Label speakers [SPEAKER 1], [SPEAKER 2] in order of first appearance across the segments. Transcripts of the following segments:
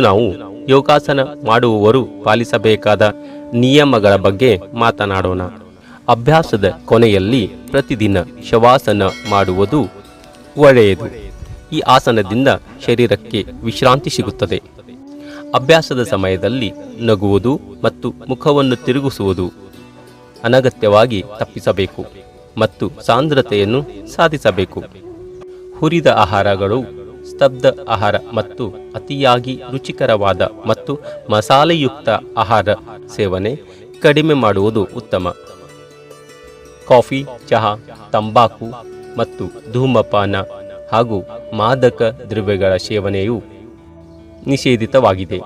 [SPEAKER 1] ನಾವು ಯೋಗಾಸನ ಮಾಡುವವರು ಪಾಲಿಸಬೇಕಾದ ನಿಯಮಗಳ ಬಗ್ಗೆ ಮಾತನಾಡೋಣ. ಅಭ್ಯಾಸದ ಕೊನೆಯಲ್ಲಿ ಪ್ರತಿದಿನ ಶವಾಸನ ಮಾಡುವುದು ಒಳ್ಳೆಯದು. ಈ ಆಸನದಿಂದ ಶರೀರಕ್ಕೆ ವಿಶ್ರಾಂತಿ ಸಿಗುತ್ತದೆ. ಅಭ್ಯಾಸದ ಸಮಯದಲ್ಲಿ ನಗುವುದು ಮತ್ತು ಮುಖವನ್ನು ತಿರುಗಿಸುವುದು ಅನಗತ್ಯವಾಗಿ ತಪ್ಪಿಸಬೇಕು ಮತ್ತು ಸಾಂದ್ರತೆಯನ್ನು ಸಾಧಿಸಬೇಕು. ಹುರಿದ ಆಹಾರಗಳು, ಸ್ತಬ್ಧ ಆಹಾರ ಮತ್ತು ಅತಿಯಾಗಿ ರುಚಿಕರವಾದ ಮತ್ತು ಮಸಾಲೆಯುಕ್ತ ಆಹಾರ ಸೇವನೆ ಕಡಿಮೆ ಮಾಡುವುದು ಉತ್ತಮ. ಕಾಫಿ, ಚಹಾ, ತಂಬಾಕು ಮತ್ತು ಧೂಮಪಾನ ಹಾಗೂ ಮಾದಕ ದ್ರವ್ಯಗಳ ಸೇವನೆಯು ನಿಷೇಧಿತವಾಗಿದೆ.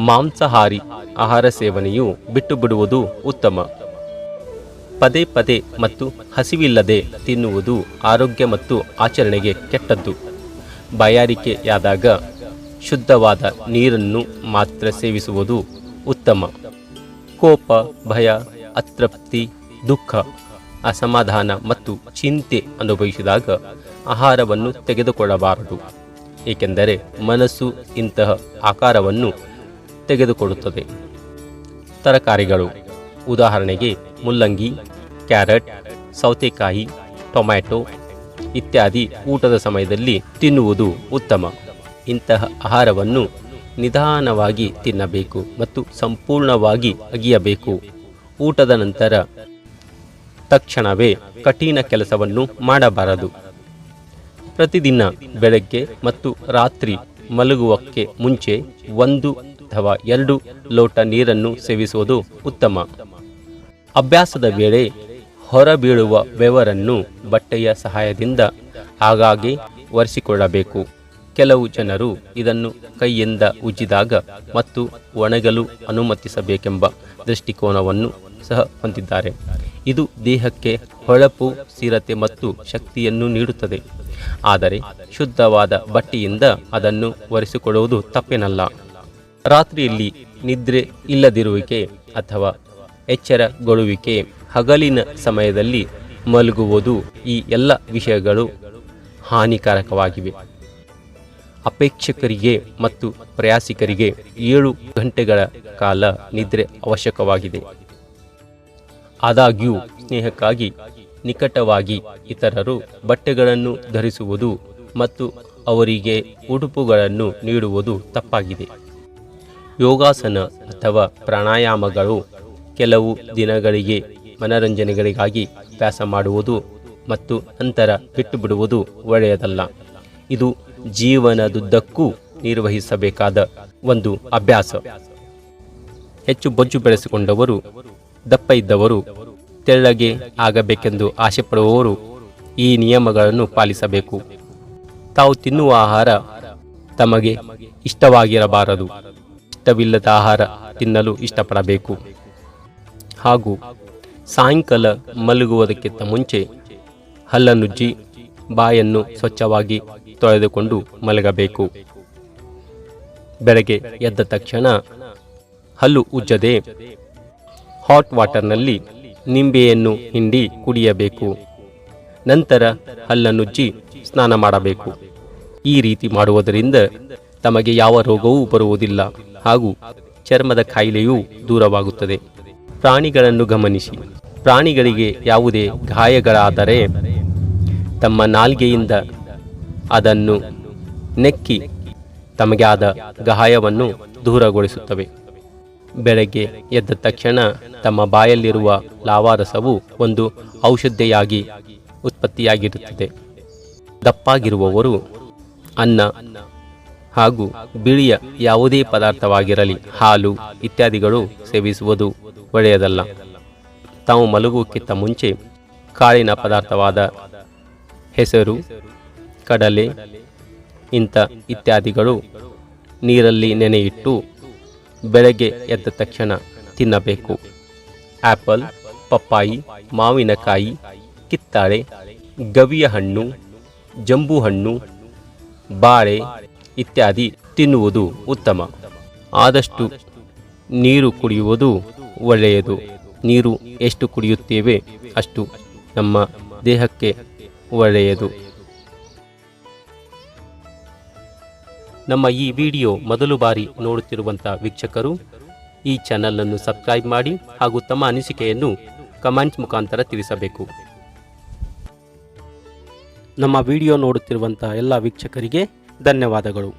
[SPEAKER 1] ಮಾಂಸಾಹಾರಿ ಆಹಾರ ಸೇವನೆಯು ಬಿಟ್ಟು ಬಿಡುವುದು ಉತ್ತಮ. ಪದೇ ಪದೇ ಮತ್ತು ಹಸಿವಿಲ್ಲದೆ ತಿನ್ನುವುದು ಆರೋಗ್ಯ ಮತ್ತು ಆಚರಣೆಗೆ ಕೆಟ್ಟದ್ದು. ಬಾಯಾರಿಕೆಯಾದಾಗ ಶುದ್ಧವಾದ ನೀರನ್ನು ಮಾತ್ರ ಸೇವಿಸುವುದು ಉತ್ತಮ. ಕೋಪ, ಭಯ, ಅತೃಪ್ತಿ, ದುಃಖ, ಅಸಮಾಧಾನ ಮತ್ತು ಚಿಂತೆ ಅನುಭವಿಸಿದಾಗ ಆಹಾರವನ್ನು ತೆಗೆದುಕೊಳ್ಳಬಾರದು, ಏಕೆಂದರೆ ಮನಸ್ಸು ಇಂತಹ ಆಕಾರವನ್ನು ತೆಗೆದುಕೊಳ್ಳುತ್ತದೆ. ತರಕಾರಿಗಳು, ಉದಾಹರಣೆಗೆ ಮುಲ್ಲಂಗಿ, ಕ್ಯಾರೆಟ್, ಸೌತೆಕಾಯಿ, ಟೊಮ್ಯಾಟೊ ಇತ್ಯಾದಿ ಊಟದ ಸಮಯದಲ್ಲಿ ತಿನ್ನುವುದು ಉತ್ತಮ. ಇಂತಹ ಆಹಾರವನ್ನು ನಿಧಾನವಾಗಿ ತಿನ್ನಬೇಕು ಮತ್ತು ಸಂಪೂರ್ಣವಾಗಿ ಅಗಿಯಬೇಕು. ಊಟದ ನಂತರ ತಕ್ಷಣವೇ ಕಠಿಣ ಕೆಲಸವನ್ನು ಮಾಡಬಾರದು. ಪ್ರತಿದಿನ ಬೆಳಗ್ಗೆ ಮತ್ತು ರಾತ್ರಿ ಮಲಗುವಕ್ಕೆ ಮುಂಚೆ 1 ಅಥವಾ 2 ಲೋಟ ನೀರನ್ನು ಸೇವಿಸುವುದು ಉತ್ತಮ. ಅಭ್ಯಾಸದ ವೇಳೆ ಹೊರಬೀಳುವ ಬೆವರನ್ನು ಬಟ್ಟೆಯ ಸಹಾಯದಿಂದ ಆಗಾಗ್ಗೆ ಒರೆಸಿಕೊಳ್ಳಬೇಕು. ಕೆಲವು ಜನರು ಇದನ್ನು ಕೈಯಿಂದ ಉಜ್ಜಿದಾಗ ಮತ್ತು ಒಣಗಲು ಅನುಮತಿಸಬೇಕೆಂಬ ದೃಷ್ಟಿಕೋನವನ್ನು ಸಹ ಹೊಂದಿದ್ದಾರೆ. ಇದು ದೇಹಕ್ಕೆ ಹೊಳಪು, ಸ್ಥಿರತೆ ಮತ್ತು ಶಕ್ತಿಯನ್ನು ನೀಡುತ್ತದೆ. ಆದರೆ ಶುದ್ಧವಾದ ಬಟ್ಟೆಯಿಂದ ಅದನ್ನು ಒರೆಸಿಕೊಳ್ಳುವುದು ತಪ್ಪೇನಲ್ಲ. ರಾತ್ರಿಯಲ್ಲಿ ನಿದ್ರೆ ಇಲ್ಲದಿರುವಿಕೆ ಅಥವಾ ಎಚ್ಚರಗೊಳ್ಳುವಿಕೆ, ಹಗಲಿನ ಸಮಯದಲ್ಲಿ ಮಲಗುವುದು, ಈ ಎಲ್ಲ ವಿಷಯಗಳು ಹಾನಿಕಾರಕವಾಗಿವೆ. ಅಪೇಕ್ಷಕರಿಗೆ ಮತ್ತು ಪ್ರಯಾಸಿಕರಿಗೆ 7 ಗಂಟೆಗಳ ಕಾಲ ನಿದ್ರೆ ಅವಶ್ಯಕವಾಗಿದೆ. ಆದಾಗ್ಯೂ ಸ್ನೇಹಕ್ಕಾಗಿ ನಿಕಟವಾಗಿ ಇತರರು ಬಟ್ಟೆಗಳನ್ನು ಧರಿಸುವುದು ಮತ್ತು ಅವರಿಗೆ ಉಡುಪುಗಳನ್ನು ನೀಡುವುದು ತಪ್ಪಾಗಿದೆ. ಯೋಗಾಸನ ಅಥವಾ ಪ್ರಾಣಾಯಾಮಗಳು ಕೆಲವು ದಿನಗಳಿಗೆ ಮನರಂಜನೆಗಳಿಗಾಗಿ ಅಭ್ಯಾಸ ಮಾಡುವುದು ಮತ್ತು ನಂತರ ಬಿಟ್ಟು ಬಿಡುವುದು ಒಳ್ಳೆಯದಲ್ಲ. ಇದು ಜೀವನದುದ್ದಕ್ಕೂ ನಿರ್ವಹಿಸಬೇಕಾದ ಒಂದು ಅಭ್ಯಾಸ. ಹೆಚ್ಚು ಬೊಜ್ಜು ಬೆಳೆಸಿಕೊಂಡವರು, ದಪ್ಪ ಇದ್ದವರು, ತೆಳ್ಳಗೆ ಆಗಬೇಕೆಂದು ಆಸೆ ಪಡುವವರು ಈ ನಿಯಮಗಳನ್ನು ಪಾಲಿಸಬೇಕು. ತಾವು ತಿನ್ನುವ ಆಹಾರ ತಮಗೆ ಇಷ್ಟವಾಗಿರಬಾರದು. ಇಷ್ಟವಿಲ್ಲದ ಆಹಾರ ತಿನ್ನಲು ಇಷ್ಟಪಡಬೇಕು. ಹಾಗೂ ಸಾಯಂಕಾಲ ಮಲಗುವುದಕ್ಕಿಂತ ಮುಂಚೆ ಹಲ್ಲನ್ನುಜ್ಜಿ ಬಾಯನ್ನು ಸ್ವಚ್ಛವಾಗಿ ತೊಳೆದುಕೊಂಡು ಮಲಗಬೇಕು. ಬೆಳಗ್ಗೆ ಎದ್ದ ತಕ್ಷಣ ಹಲ್ಲು ಉಜ್ಜದೆ ಹಾಟ್ ವಾಟರ್ನಲ್ಲಿ ನಿಂಬೆಯನ್ನು ಹಿಂಡಿ ಕುಡಿಯಬೇಕು. ನಂತರ ಹಲ್ಲನ್ನುಜ್ಜಿ ಸ್ನಾನ ಮಾಡಬೇಕು. ಈ ರೀತಿ ಮಾಡುವುದರಿಂದ ತಮಗೆ ಯಾವ ರೋಗವೂ ಬರುವುದಿಲ್ಲ ಹಾಗೂ ಚರ್ಮದ ಕಾಯಿಲೆಯೂ ದೂರವಾಗುತ್ತದೆ. ಪ್ರಾಣಿಗಳನ್ನು ಗಮನಿಸಿ. ಪ್ರಾಣಿಗಳಿಗೆ ಯಾವುದೇ ಗಾಯಗಳಾದರೆ ತಮ್ಮ ನಾಲ್ಗೆಯಿಂದ ಅದನ್ನು ನೆಕ್ಕಿ ತಮಗೆ ಆದ ಗಾಯವನ್ನು ದೂರಗೊಳಿಸುತ್ತವೆ. ಬೆಳಗ್ಗೆ ಎದ್ದ ತಕ್ಷಣ ತಮ್ಮ ಬಾಯಲ್ಲಿರುವ ಲಾವಾರಸವು ಒಂದು ಔಷಧಿಯಾಗಿ ಉತ್ಪತ್ತಿಯಾಗಿರುತ್ತದೆ. ದಪ್ಪಾಗಿರುವವರು ಅನ್ನ ಹಾಗೂ ಬಿಳಿಯ ಯಾವುದೇ ಪದಾರ್ಥವಾಗಿರಲಿ, ಹಾಲು ಇತ್ಯಾದಿಗಳು ಸೇವಿಸುವುದು ಒಳ್ಳೆಯದಲ್ಲ. ತಾವು ಮಲಗುವುದಕ್ಕಿಂತ ಮುಂಚೆ ಕಾಳಿನ ಪದಾರ್ಥವಾದ ಹೆಸರು, ಕಡಲೆ ಇತ್ಯಾದಿಗಳು ನೀರಲ್ಲಿ ನೆನೆಯಿಟ್ಟು ಬೆಳಗ್ಗೆ ಎದ್ದ ತಕ್ಷಣ ತಿನ್ನಬೇಕು. ಆಪಲ್, ಪಪ್ಪಾಯಿ, ಮಾವಿನಕಾಯಿ, ಕಿತ್ತಾಳೆ, ಗವಿಯ ಹಣ್ಣು, ಜಂಬು ಹಣ್ಣು, ಬಾಳೆ ಇತ್ಯಾದಿ ತಿನ್ನುವುದು ಉತ್ತಮ. ಆದಷ್ಟು ನೀರು ಕುಡಿಯುವುದು ಒಳ್ಳೆಯದು. ನೀರು ಎಷ್ಟು ಕುಡಿಯುತ್ತೇವೆ ಅಷ್ಟು ನಮ್ಮ ದೇಹಕ್ಕೆ ಒಳ್ಳೆಯದು. ನಮ್ಮ ಈ ವಿಡಿಯೋ ಮೊದಲು ಬಾರಿ ನೋಡುತ್ತಿರುವಂಥ ವೀಕ್ಷಕರು ಈ ಚಾನಲನ್ನು ಸಬ್ಸ್ಕ್ರೈಬ್ ಮಾಡಿ ಹಾಗೂ ತಮ್ಮ ಅನಿಸಿಕೆಯನ್ನು ಕಮೆಂಟ್ಸ್ ಮುಖಾಂತರ ತಿಳಿಸಬೇಕು. ನಮ್ಮ ವಿಡಿಯೋ ನೋಡುತ್ತಿರುವಂಥ ಎಲ್ಲ ವೀಕ್ಷಕರಿಗೆ ಧನ್ಯವಾದಗಳು.